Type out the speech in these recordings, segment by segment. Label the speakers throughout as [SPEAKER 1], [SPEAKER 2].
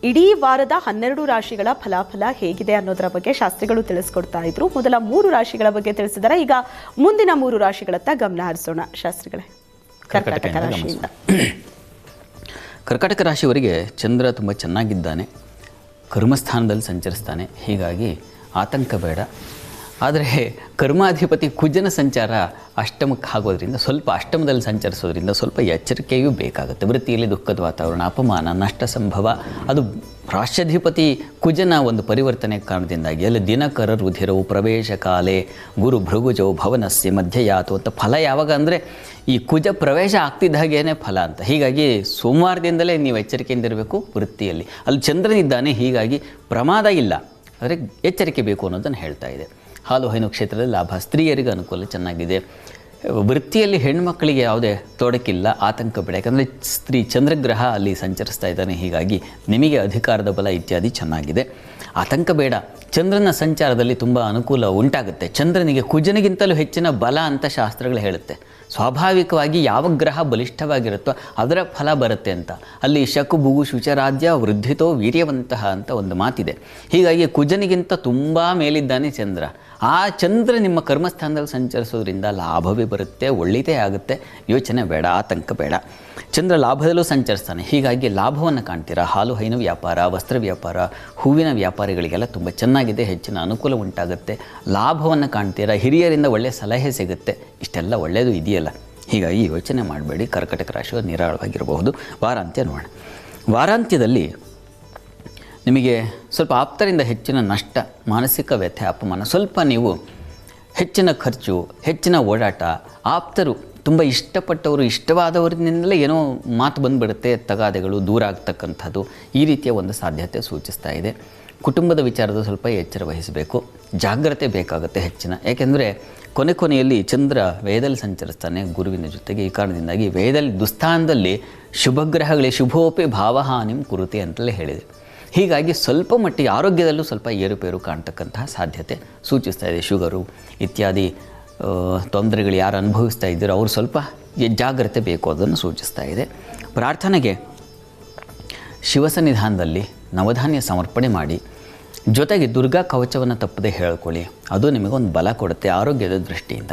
[SPEAKER 1] ಇಡೀ ವಾರದ 12 ರಾಶಿಗಳ ಫಲಾಫಲ ಹೇಗಿದೆ ಅನ್ನೋದರ ಬಗ್ಗೆ ಶಾಸ್ತ್ರಿಗಳು ತಿಳಿಸ್ಕೊಡ್ತಾ ಇದ್ರು. ಮೊದಲ 3 ರಾಶಿಗಳ ಬಗ್ಗೆ ತಿಳಿಸಿದರೆ ಈಗ ಮುಂದಿನ 3 ರಾಶಿಗಳತ್ತ ಗಮನ ಹರಿಸೋಣ ಶಾಸ್ತ್ರಿಗಳೇ. ಕರ್ಕಾಟಕ ರಾಶಿಯಿಂದ.
[SPEAKER 2] ಕರ್ಕಾಟಕ ರಾಶಿಯವರಿಗೆ ಚಂದ್ರ ತುಂಬ ಚೆನ್ನಾಗಿದ್ದಾನೆ, ಕರ್ಮಸ್ಥಾನದಲ್ಲಿ ಸಂಚರಿಸ್ತಾನೆ, ಹೀಗಾಗಿ ಆತಂಕ ಬೇಡ. ಆದರೆ ಕರ್ಮಾಧಿಪತಿ ಕುಜನ ಸಂಚಾರ ಅಷ್ಟಮಕ್ಕೆ ಆಗೋದ್ರಿಂದ ಸ್ವಲ್ಪ ಅಷ್ಟಮದಲ್ಲಿ ಸಂಚರಿಸೋದ್ರಿಂದ ಸ್ವಲ್ಪ ಎಚ್ಚರಿಕೆಯೂ ಬೇಕಾಗುತ್ತೆ. ವೃತ್ತಿಯಲ್ಲಿ ದುಃಖದ ವಾತಾವರಣ, ಅಪಮಾನ, ನಷ್ಟ ಸಂಭವ, ಅದು ರಾಷ್ಟ್ರಾಧಿಪತಿ ಕುಜನ ಒಂದು ಪರಿವರ್ತನೆ ಕಾರಣದಿಂದಾಗಿ ಅಲ್ಲಿ ದಿನಕರ ರುಧಿರವು ಪ್ರವೇಶ ಕಾಲೇ ಗುರು ಭೃಗುಜವು ಭವನಸ್ಯ ಮಧ್ಯಯಾತು ಅಂತ ಫಲ ಯಾವಾಗ ಅಂದರೆ ಈ ಕುಜ ಪ್ರವೇಶ ಆಗ್ತಿದ್ದ ಹಾಗೇನೆ ಫಲ ಅಂತ. ಹೀಗಾಗಿ ಸೋಮವಾರದಿಂದಲೇ ನೀವು ಎಚ್ಚರಿಕೆಯಿಂದ ಇರಬೇಕು ವೃತ್ತಿಯಲ್ಲಿ. ಅಲ್ಲಿ ಚಂದ್ರನಿದ್ದಾನೆ, ಹೀಗಾಗಿ ಪ್ರಮಾದ ಇಲ್ಲ, ಆದರೆ ಎಚ್ಚರಿಕೆ ಬೇಕು ಅನ್ನೋದನ್ನು ಹೇಳ್ತಾ ಇದೆ. ಹಾಲು ಹೈನು ಕ್ಷೇತ್ರದಲ್ಲಿ ಲಾಭ, ಸ್ತ್ರೀಯರಿಗೆ ಅನುಕೂಲ ಚೆನ್ನಾಗಿದೆ. ವೃತ್ತಿಯಲ್ಲಿ ಹೆಣ್ಮಕ್ಕಳಿಗೆ ಯಾವುದೇ ತೊಡಕಿಲ್ಲ, ಆತಂಕ ಬೇಡ. ಯಾಕಂದರೆ ಚಂದ್ರಗ್ರಹ ಅಲ್ಲಿ ಸಂಚರಿಸ್ತಾ ಇದ್ದಾನೆ, ಹೀಗಾಗಿ ನಿಮಗೆ ಅಧಿಕಾರದ ಬಲ ಇತ್ಯಾದಿ ಚೆನ್ನಾಗಿದೆ, ಆತಂಕ ಬೇಡ. ಚಂದ್ರನ ಸಂಚಾರದಲ್ಲಿ ತುಂಬ ಅನುಕೂಲ ಉಂಟಾಗುತ್ತೆ. ಚಂದ್ರನಿಗೆ ಕುಜನಿಗಿಂತಲೂ ಹೆಚ್ಚಿನ ಬಲ ಅಂತ ಶಾಸ್ತ್ರಗಳು ಹೇಳುತ್ತೆ. ಸ್ವಾಭಾವಿಕವಾಗಿ ಯಾವ ಗ್ರಹ ಬಲಿಷ್ಠವಾಗಿರುತ್ತೋ ಅದರ ಫಲ ಬರುತ್ತೆ ಅಂತ. ಅಲ್ಲಿ ಶಕು ಭುಗು ಶುಚರಾಜ್ಯ ವೃದ್ಧಿತೋ ವೀರ್ಯವಂತಹ ಅಂತ ಒಂದು ಮಾತಿದೆ. ಹೀಗಾಗಿ ಕುಜನಿಗಿಂತ ತುಂಬ ಮೇಲಿದ್ದಾನೆ ಚಂದ್ರ. ಆ ಚಂದ್ರ ನಿಮ್ಮ ಕರ್ಮಸ್ಥಾನದಲ್ಲಿ ಸಂಚರಿಸೋದ್ರಿಂದ ಲಾಭವೇ ಬರುತ್ತೆ, ಒಳ್ಳೆಯದೇ ಆಗುತ್ತೆ, ಯೋಚನೆ ಬೇಡ, ಆತಂಕ ಬೇಡ. ಚಂದ್ರ ಲಾಭದಲ್ಲೂ ಸಂಚರಿಸ್ತಾನೆ, ಹೀಗಾಗಿ ಲಾಭವನ್ನು ಕಾಣ್ತೀರಾ. ಹಾಲು ಹೈನು ವ್ಯಾಪಾರ, ವಸ್ತ್ರ ವ್ಯಾಪಾರ, ಹೂವಿನ ವ್ಯಾಪಾರಿಗಳಿಗೆಲ್ಲ ತುಂಬ ಚೆನ್ನಾಗಿದೆ, ಹೆಚ್ಚಿನ ಅನುಕೂಲ ಉಂಟಾಗುತ್ತೆ, ಲಾಭವನ್ನು ಕಾಣ್ತೀರಾ. ಹಿರಿಯರಿಂದ ಒಳ್ಳೆಯ ಸಲಹೆ ಸಿಗುತ್ತೆ, ಇಷ್ಟೆಲ್ಲ ಒಳ್ಳೆಯದು ಇದೆಯಲ್ಲ, ಹೀಗಾಗಿ ಯೋಚನೆ ಮಾಡಬೇಡಿ. ಕರ್ಕಾಟಕ ರಾಶಿಯವರು ನಿರಾಳವಾಗಿರಬಹುದು. ವಾರಾಂತ್ಯ ನೋಡೋಣ. ವಾರಾಂತ್ಯದಲ್ಲಿ ನಿಮಗೆ ಸ್ವಲ್ಪ ಆಪ್ತರಿಂದ ಹೆಚ್ಚಿನ ನಷ್ಟ, ಮಾನಸಿಕ ವ್ಯಥೆ, ಅಪಮಾನ, ಸ್ವಲ್ಪ ನೀವು ಹೆಚ್ಚಿನ ಖರ್ಚು, ಹೆಚ್ಚಿನ ಓಡಾಟ, ಆಪ್ತರು ತುಂಬ ಇಷ್ಟಪಟ್ಟವರು, ಇಷ್ಟವಾದವರಿಂದಲೇ ಏನೋ ಮಾತು ಬಂದುಬಿಡುತ್ತೆ, ತಗಾದೆಗಳು ದೂರ ಆಗ್ತಕ್ಕಂಥದ್ದು, ಈ ರೀತಿಯ ಒಂದು ಸಾಧ್ಯತೆ ಸೂಚಿಸ್ತಾ ಇದೆ. ಕುಟುಂಬದ ವಿಚಾರದ ಸ್ವಲ್ಪ ಎಚ್ಚರ ವಹಿಸಬೇಕು, ಜಾಗ್ರತೆ ಬೇಕಾಗುತ್ತೆ ಹೆಚ್ಚಿನ. ಏಕೆಂದರೆ ಕೊನೆಯಲ್ಲಿ ಚಂದ್ರ ವೇದದಲ್ಲಿ ಸಂಚರಿಸ್ತಾನೆ ಗುರುವಿನ ಜೊತೆಗೆ. ಈ ಕಾರಣದಿಂದಾಗಿ ವೇದದಲ್ಲಿ ದುಸ್ಥಾನದಲ್ಲಿ ಶುಭಗ್ರಹಗಳೇ ಶುಭೋಪಿ ಭಾವಹಾನಿಂ ಕುರುತೆ ಅಂತಲೇ ಹೇಳಿದೆ. ಹೀಗಾಗಿ ಸ್ವಲ್ಪ ಮಟ್ಟಿಗೆ ಆರೋಗ್ಯದಲ್ಲೂ ಸ್ವಲ್ಪ ಏರುಪೇರು ಕಾಣ್ತಕ್ಕಂತಹ ಸಾಧ್ಯತೆ ಸೂಚಿಸ್ತಾ ಇದೆ. ಶುಗರು ಇತ್ಯಾದಿ ತೊಂದರೆಗಳು ಯಾರು ಅನುಭವಿಸ್ತಾ ಇದ್ದೀರೋ ಅವರು ಸ್ವಲ್ಪ ಜಾಗ್ರತೆ ಬೇಕು, ಅದನ್ನು ಸೂಚಿಸ್ತಾ ಇದೆ. ಪ್ರಾರ್ಥನೆಗೆ ಶಿವಸನ್ನಿಧಾನದಲ್ಲಿ ನವಧಾನ್ಯ ಸಮರ್ಪಣೆ ಮಾಡಿ, ಜೊತೆಗೆ ದುರ್ಗಾ ಕವಚವನ್ನು ತಪ್ಪದೆ ಹೇಳ್ಕೊಳ್ಳಿ, ಅದು ನಿಮಗೊಂದು ಬಲ ಕೊಡುತ್ತೆ ಆರೋಗ್ಯದ ದೃಷ್ಟಿಯಿಂದ.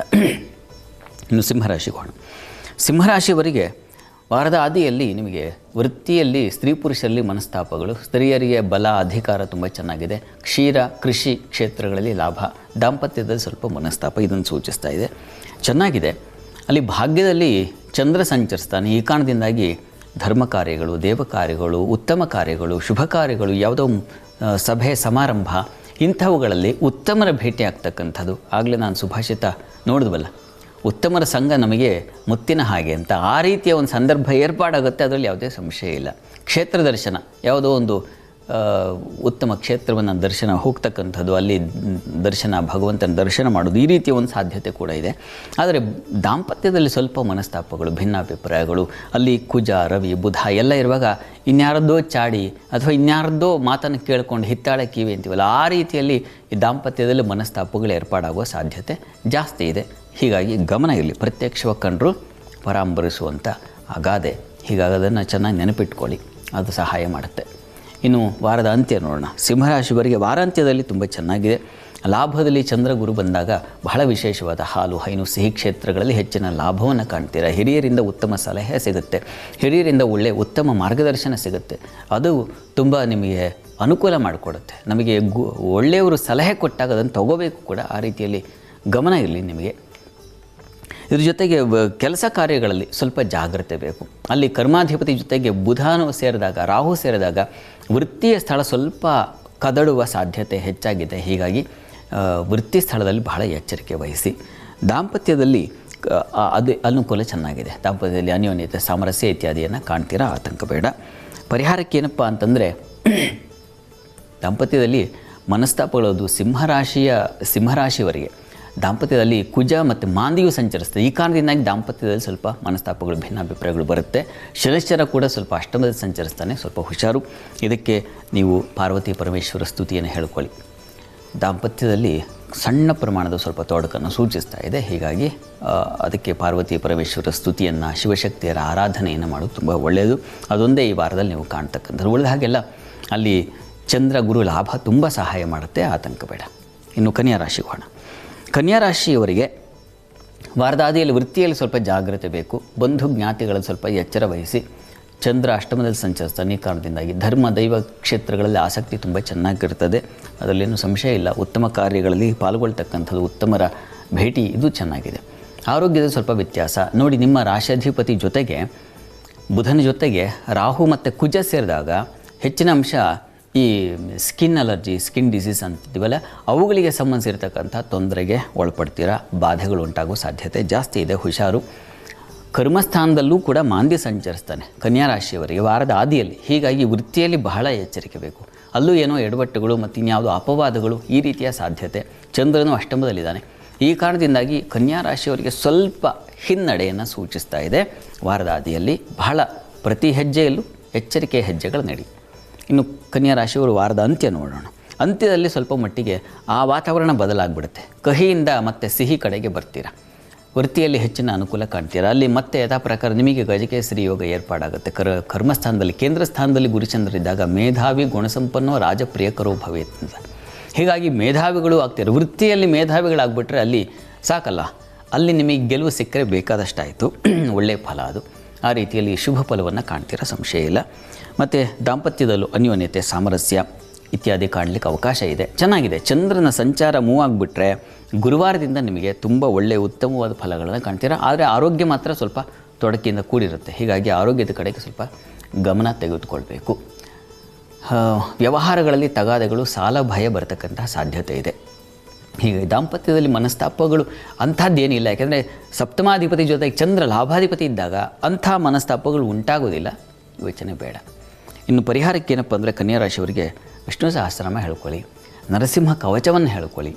[SPEAKER 2] ಇನ್ನು ಸಿಂಹರಾಶಿಗೋಣ. ಸಿಂಹರಾಶಿಯವರಿಗೆ ವಾರದ ಆದಿಯಲ್ಲಿ ನಿಮಗೆ ವೃತ್ತಿಯಲ್ಲಿ ಸ್ತ್ರೀ ಪುರುಷರಲ್ಲಿ ಮನಸ್ತಾಪಗಳು, ಸ್ತ್ರೀಯರಿಗೆ ಬಲ ಅಧಿಕಾರ ತುಂಬ ಚೆನ್ನಾಗಿದೆ. ಕ್ಷೀರ ಕೃಷಿ ಕ್ಷೇತ್ರಗಳಲ್ಲಿ ಲಾಭ, ದಾಂಪತ್ಯದಲ್ಲಿ ಸ್ವಲ್ಪ ಮನಸ್ತಾಪ, ಇದನ್ನು ಸೂಚಿಸ್ತಾ ಇದೆ, ಚೆನ್ನಾಗಿದೆ. ಅಲ್ಲಿ ಭಾಗ್ಯದಲ್ಲಿ ಚಂದ್ರ ಸಂಚರಿಸ್ತಾನೆ. ಈ ಕಾರಣದಿಂದಾಗಿ ಧರ್ಮ ಕಾರ್ಯಗಳು, ದೇವ ಕಾರ್ಯಗಳು, ಉತ್ತಮ ಕಾರ್ಯಗಳು, ಶುಭ ಕಾರ್ಯಗಳು, ಯಾವುದೋ ಸಭೆ ಸಮಾರಂಭ ಇಂಥವುಗಳಲ್ಲಿ ಉತ್ತಮರ ಭೇಟಿ ಆಗ್ತಕ್ಕಂಥದ್ದು. ಆಗಲೇ ನಾನು ಸುಭಾಷಿತ ನೋಡಿದ್ವಲ್ಲ, ಉತ್ತಮರ ಸಂಘ ನಮಗೆ ಮುತ್ತಿನ ಹಾಗೆ ಅಂತ. ಆ ರೀತಿಯ ಒಂದು ಸಂದರ್ಭ ಏರ್ಪಾಡಾಗುತ್ತೆ, ಅದರಲ್ಲಿ ಯಾವುದೇ ಸಂಶಯ ಇಲ್ಲ. ಕ್ಷೇತ್ರ ದರ್ಶನ, ಯಾವುದೋ ಒಂದು ಉತ್ತಮ ಕ್ಷೇತ್ರವನ್ನು ದರ್ಶನ ಹೋಗ್ತಕ್ಕಂಥದ್ದು, ಅಲ್ಲಿ ದರ್ಶನ, ಭಗವಂತನ ದರ್ಶನ ಮಾಡೋದು, ಈ ರೀತಿಯ ಒಂದು ಸಾಧ್ಯತೆ ಕೂಡ ಇದೆ. ಆದರೆ ದಾಂಪತ್ಯದಲ್ಲಿ ಸ್ವಲ್ಪ ಮನಸ್ತಾಪಗಳು, ಭಿನ್ನಾಭಿಪ್ರಾಯಗಳು, ಅಲ್ಲಿ ಕುಜ ರವಿ ಬುಧ ಎಲ್ಲ ಇರುವಾಗ ಇನ್ಯಾರದ್ದೋ ಚಾಡಿ ಅಥವಾ ಇನ್ಯಾರದ್ದೋ ಮಾತನ್ನು ಕೇಳ್ಕೊಂಡು ಹಿತ್ತಾಳೆ ಕಿವಿ ಅಂತೀವಲ್ಲ, ಆ ರೀತಿಯಲ್ಲಿ ಈ ದಾಂಪತ್ಯದಲ್ಲಿ ಮನಸ್ತಾಪಗಳು ಏರ್ಪಾಡಾಗುವ ಸಾಧ್ಯತೆ ಜಾಸ್ತಿ ಇದೆ. ಹೀಗಾಗಿ ಗಮನ ಇರಲಿ. ಪ್ರತ್ಯಕ್ಷವಾಗಿ ಕಂಡರೂ ಪರಾಂಬರಿಸುವಂಥ ಅಗಾದೆ, ಹೀಗಾಗಿ ಅದನ್ನು ಚೆನ್ನಾಗಿ ನೆನಪಿಟ್ಕೊಳ್ಳಿ, ಅದು ಸಹಾಯ ಮಾಡುತ್ತೆ. ಇನ್ನು ವಾರದ ಅಂತ್ಯ ನೋಡೋಣ. ಸಿಂಹರಾಶಿಯವರಿಗೆ ವಾರಾಂತ್ಯದಲ್ಲಿ ತುಂಬ ಚೆನ್ನಾಗಿದೆ. ಲಾಭದಲ್ಲಿ ಚಂದ್ರ ಗುರು ಬಂದಾಗ ಬಹಳ ವಿಶೇಷವಾದ ಹಾಲು ಹೈನು ಸಿಹಿ ಕ್ಷೇತ್ರಗಳಲ್ಲಿ ಹೆಚ್ಚಿನ ಲಾಭವನ್ನು ಕಾಣ್ತೀರಾ. ಹಿರಿಯರಿಂದ ಉತ್ತಮ ಸಲಹೆ ಸಿಗುತ್ತೆ, ಹಿರಿಯರಿಂದ ಒಳ್ಳೆಯ ಉತ್ತಮ ಮಾರ್ಗದರ್ಶನ ಸಿಗುತ್ತೆ, ಅದು ತುಂಬ ನಿಮಗೆ ಅನುಕೂಲ ಮಾಡಿಕೊಡುತ್ತೆ. ನಮಗೆ ಒಳ್ಳೆಯವರು ಸಲಹೆ ಕೊಟ್ಟಾಗ ಅದನ್ನು ತಗೋಬೇಕು ಕೂಡ, ಆ ರೀತಿಯಲ್ಲಿ ಗಮನ ಇರಲಿ ನಿಮಗೆ. ಇದ್ರ ಜೊತೆಗೆ ಕೆಲಸ ಕಾರ್ಯಗಳಲ್ಲಿ ಸ್ವಲ್ಪ ಜಾಗ್ರತೆ ಬೇಕು. ಅಲ್ಲಿ ಕರ್ಮಾಧಿಪತಿ ಜೊತೆಗೆ ಬುಧನು ಸೇರಿದಾಗ, ರಾಹು ಸೇರಿದಾಗ ವೃತ್ತಿಯ ಸ್ಥಳ ಸ್ವಲ್ಪ ಕದಡುವ ಸಾಧ್ಯತೆ ಹೆಚ್ಚಾಗಿದೆ. ಹೀಗಾಗಿ ವೃತ್ತಿ ಸ್ಥಳದಲ್ಲಿ ಬಹಳ ಎಚ್ಚರಿಕೆ ವಹಿಸಿ. ದಾಂಪತ್ಯದಲ್ಲಿ ಅದು ಅನುಕೂಲ ಚೆನ್ನಾಗಿದೆ. ದಾಂಪತ್ಯದಲ್ಲಿ ಅನ್ಯೋನ್ಯತೆ, ಸಾಮರಸ್ಯ ಇತ್ಯಾದಿಯನ್ನು ಕಾಣ್ತೀರಾ, ಆತಂಕ ಬೇಡ. ಪರಿಹಾರಕ್ಕೇನಪ್ಪ ಅಂತಂದರೆ, ದಾಂಪತ್ಯದಲ್ಲಿ ಮನಸ್ತಾಪಗಳದು ಸಿಂಹರಾಶಿಯವರಿಗೆ ದಾಂಪತ್ಯದಲ್ಲಿ ಕುಜ ಮತ್ತು ಮಾಂದಿಯು ಸಂಚರಿಸ್ತದೆ. ಈ ಕಾರಣದಿಂದಾಗಿ ದಾಂಪತ್ಯದಲ್ಲಿ ಸ್ವಲ್ಪ ಮನಸ್ತಾಪಗಳು, ಭಿನ್ನಾಭಿಪ್ರಾಯಗಳು ಬರುತ್ತೆ. ಶನಿಶ್ಚರ ಕೂಡ ಸ್ವಲ್ಪ ಅಷ್ಟಮದಲ್ಲಿ ಸಂಚರಿಸ್ತಾನೆ, ಸ್ವಲ್ಪ ಹುಷಾರು. ಇದಕ್ಕೆ ನೀವು ಪಾರ್ವತಿ ಪರಮೇಶ್ವರ ಸ್ತುತಿಯನ್ನು ಹೇಳ್ಕೊಳ್ಳಿ. ದಾಂಪತ್ಯದಲ್ಲಿ ಸಣ್ಣ ಪ್ರಮಾಣದ ಸ್ವಲ್ಪ ತೊಡಕನ್ನು ಸೂಚಿಸ್ತಾ ಇದೆ. ಹೀಗಾಗಿ ಅದಕ್ಕೆ ಪಾರ್ವತಿ ಪರಮೇಶ್ವರ ಸ್ತುತಿಯನ್ನು, ಶಿವಶಕ್ತಿಯರ ಆರಾಧನೆಯನ್ನು ಮಾಡೋದು ತುಂಬ ಒಳ್ಳೆಯದು. ಅದೊಂದೇ ಈ ವಾರದಲ್ಲಿ ನೀವು ಕಾಣ್ತಕ್ಕಂಥದ್ದು. ಉಳಿದ ಹಾಗೆಲ್ಲ ಅಲ್ಲಿ ಚಂದ್ರ ಗುರು ಲಾಭ ತುಂಬ ಸಹಾಯ ಮಾಡುತ್ತೆ, ಆತಂಕ ಬೇಡ. ಇನ್ನು ಕನ್ಯಾ ರಾಶಿಗೆ ಹೋಗೋಣ. ಕನ್ಯಾ ರಾಶಿಯವರಿಗೆ ವಾರದಾದಿಯಲ್ಲಿ ವೃತ್ತಿಯಲ್ಲಿ ಸ್ವಲ್ಪ ಜಾಗ್ರತೆ ಬೇಕು. ಬಂಧು ಜ್ಞಾತಿಗಳಲ್ಲಿ ಸ್ವಲ್ಪ ಎಚ್ಚರ ವಹಿಸಿ. ಚಂದ್ರ ಅಷ್ಟಮದಲ್ಲಿ ಸಂಚರಿಸ್ತಾನೆ, ಈ ಕಾರಣದಿಂದಾಗಿ ಧರ್ಮ ದೈವ ಕ್ಷೇತ್ರಗಳಲ್ಲಿ ಆಸಕ್ತಿ ತುಂಬ ಚೆನ್ನಾಗಿರ್ತದೆ, ಅದರಲ್ಲೇನು ಸಂಶಯ ಇಲ್ಲ. ಉತ್ತಮ ಕಾರ್ಯಗಳಲ್ಲಿ ಪಾಲ್ಗೊಳ್ತಕ್ಕಂಥದ್ದು, ಉತ್ತಮರ ಭೇಟಿ ಇದು ಚೆನ್ನಾಗಿದೆ. ಆರೋಗ್ಯದ ಸ್ವಲ್ಪ ವ್ಯತ್ಯಾಸ ನೋಡಿ. ನಿಮ್ಮ ರಾಶಾಧಿಪತಿ ಜೊತೆಗೆ ಬುಧನ ಜೊತೆಗೆ ರಾಹು ಮತ್ತು ಕುಜ ಸೇರಿದಾಗ ಹೆಚ್ಚಿನ ಅಂಶ ಈ ಸ್ಕಿನ್ ಅಲರ್ಜಿ, ಸ್ಕಿನ್ ಡಿಸೀಸ್ ಅಂತಿದ್ದೀವಲ್ಲ, ಅವುಗಳಿಗೆ ಸಂಬಂಧಿಸಿರ್ತಕ್ಕಂಥ ತೊಂದರೆಗೆ ಒಳಪಡ್ತೀರಾ. ಬಾಧೆಗಳು ಉಂಟಾಗೋ ಸಾಧ್ಯತೆ ಜಾಸ್ತಿ ಇದೆ, ಹುಷಾರು. ಕರ್ಮಸ್ಥಾನದಲ್ಲೂ ಕೂಡ ಮಾಂದ್ಯ ಸಂಚರಿಸ್ತಾನೆ ಕನ್ಯಾ ರಾಶಿಯವರಿಗೆ ವಾರದ ಆದಿಯಲ್ಲಿ. ಹೀಗಾಗಿ ವೃತ್ತಿಯಲ್ಲಿ ಬಹಳ ಎಚ್ಚರಿಕೆ ಬೇಕು. ಅಲ್ಲೂ ಏನೋ ಎಡವಟ್ಟುಗಳು ಮತ್ತು ಇನ್ಯಾವುದೋ ಅಪವಾದಗಳು ಈ ರೀತಿಯ ಸಾಧ್ಯತೆ. ಚಂದ್ರನು ಅಷ್ಟಮದಲ್ಲಿದ್ದಾನೆ. ಈ ಕಾರಣದಿಂದಾಗಿ ಕನ್ಯಾ ರಾಶಿಯವರಿಗೆ ಸ್ವಲ್ಪ ಹಿನ್ನಡೆಯನ್ನು ಸೂಚಿಸ್ತಾ ಇದೆ ವಾರದ ಆದಿಯಲ್ಲಿ. ಬಹಳ ಪ್ರತಿ ಹೆಜ್ಜೆಯಲ್ಲೂ ಎಚ್ಚರಿಕೆಯ ಹೆಜ್ಜೆಗಳು ನಡಿ. ಇನ್ನು ಕನ್ಯಾ ರಾಶಿಯವರು ವಾರದ ಅಂತ್ಯ ನೋಡೋಣ. ಅಂತ್ಯದಲ್ಲಿ ಸ್ವಲ್ಪ ಮಟ್ಟಿಗೆ ಆ ವಾತಾವರಣ ಬದಲಾಗ್ಬಿಡುತ್ತೆ. ಕಹಿಯಿಂದ ಮತ್ತು ಸಿಹಿ ಕಡೆಗೆ ಬರ್ತೀರಾ. ವೃತ್ತಿಯಲ್ಲಿ ಹೆಚ್ಚಿನ ಅನುಕೂಲ ಕಾಣ್ತೀರಾ. ಅಲ್ಲಿ ಮತ್ತೆ ಯಥಾ ಪ್ರಕಾರ ನಿಮಗೆ ಗಜಕೇಸರಿ ಯೋಗ ಏರ್ಪಾಡಾಗುತ್ತೆ. ಕರ್ಮಸ್ಥಾನದಲ್ಲಿ ಕೇಂದ್ರ ಸ್ಥಾನದಲ್ಲಿ ಗುರುಚಂದ್ರರಿದ್ದಾಗ ಮೇಧಾವಿ ಗುಣಸಂಪನ್ನೋ ರಾಜಪ್ರಿಯಕರೋ ಭವೇತ್ ಅಂತ. ಹೀಗಾಗಿ ಮೇಧಾವಿಗಳು ಆಗ್ತೀರ. ವೃತ್ತಿಯಲ್ಲಿ ಮೇಧಾವಿಗಳಾಗ್ಬಿಟ್ರೆ ಅಲ್ಲಿ ಸಾಕಲ್ಲ, ಅಲ್ಲಿ ನಿಮಗೆ ಗೆಲುವು ಸಿಕ್ಕರೆ ಬೇಕಾದಷ್ಟಾಯಿತು, ಒಳ್ಳೆಯ ಫಲ ಅದು. ಆ ರೀತಿಯಲ್ಲಿ ಶುಭ ಫಲವನ್ನು ಕಾಣ್ತೀರ, ಸಂಶಯ ಇಲ್ಲ. ಮತ್ತು ದಾಂಪತ್ಯದಲ್ಲೂ ಅನ್ಯೋನ್ಯತೆ, ಸಾಮರಸ್ಯ ಇತ್ಯಾದಿ ಕಾಣಲಿಕ್ಕೆ ಅವಕಾಶ ಇದೆ, ಚೆನ್ನಾಗಿದೆ. ಚಂದ್ರನ ಸಂಚಾರ ಮೂವ್ ಆಗಿಬಿಟ್ರೆ ಗುರುವಾರದಿಂದ ನಿಮಗೆ ತುಂಬ ಒಳ್ಳೆಯ ಉತ್ತಮವಾದ ಫಲಗಳನ್ನು ಕಾಣ್ತೀರಾ. ಆದರೆ ಆರೋಗ್ಯ ಮಾತ್ರ ಸ್ವಲ್ಪ ತೊಡಕಿಯಿಂದ ಕೂಡಿರುತ್ತೆ. ಹೀಗಾಗಿ ಆರೋಗ್ಯದ ಕಡೆಗೆ ಸ್ವಲ್ಪ ಗಮನ ತೆಗೆದುಕೊಳ್ಬೇಕು. ವ್ಯವಹಾರಗಳಲ್ಲಿ ತಗಾದೆಗಳು, ಸಾಲ ಭಯ ಬರತಕ್ಕಂಥ ಸಾಧ್ಯತೆ ಇದೆ. ಹೀಗಾಗಿ ದಾಂಪತ್ಯದಲ್ಲಿ ಮನಸ್ತಾಪಗಳು ಅಂಥದ್ದೇನಿಲ್ಲ. ಯಾಕೆಂದರೆ ಸಪ್ತಮಾಧಿಪತಿ ಜೊತೆಗೆ ಚಂದ್ರ ಲಾಭಾಧಿಪತಿ ಇದ್ದಾಗ ಅಂಥ ಮನಸ್ತಾಪಗಳು ಉಂಟಾಗೋದಿಲ್ಲ, ಯೋಚನೆ ಬೇಡ. ಇನ್ನು ಪರಿಹಾರಕ್ಕೆ ಏನಪ್ಪ ಅಂದರೆ ಕನ್ಯಾ ರಾಶಿಯವರಿಗೆ ವಿಷ್ಣು ಸಹಸ್ರನಾಮ ಹೇಳ್ಕೊಳ್ಳಿ, ನರಸಿಂಹ ಕವಚವನ್ನು ಹೇಳ್ಕೊಳ್ಳಿ.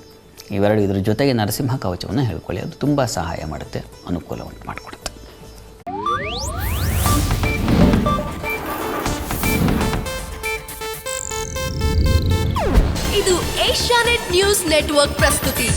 [SPEAKER 2] ಇವೆರಡು ಇದರ ಜೊತೆಗೆ ನರಸಿಂಹ ಕವಚವನ್ನು ಹೇಳ್ಕೊಳ್ಳಿ. ಅದು ತುಂಬ ಸಹಾಯ ಮಾಡುತ್ತೆ, ಅನುಕೂಲವನ್ನು ಮಾಡಿಕೊಡುತ್ತೆ.
[SPEAKER 3] ಇದು ಏಷ್ಯಾನೆಟ್ ನ್ಯೂಸ್ ನೆಟ್ವರ್ಕ್ ಪ್ರಸ್ತುತಿ.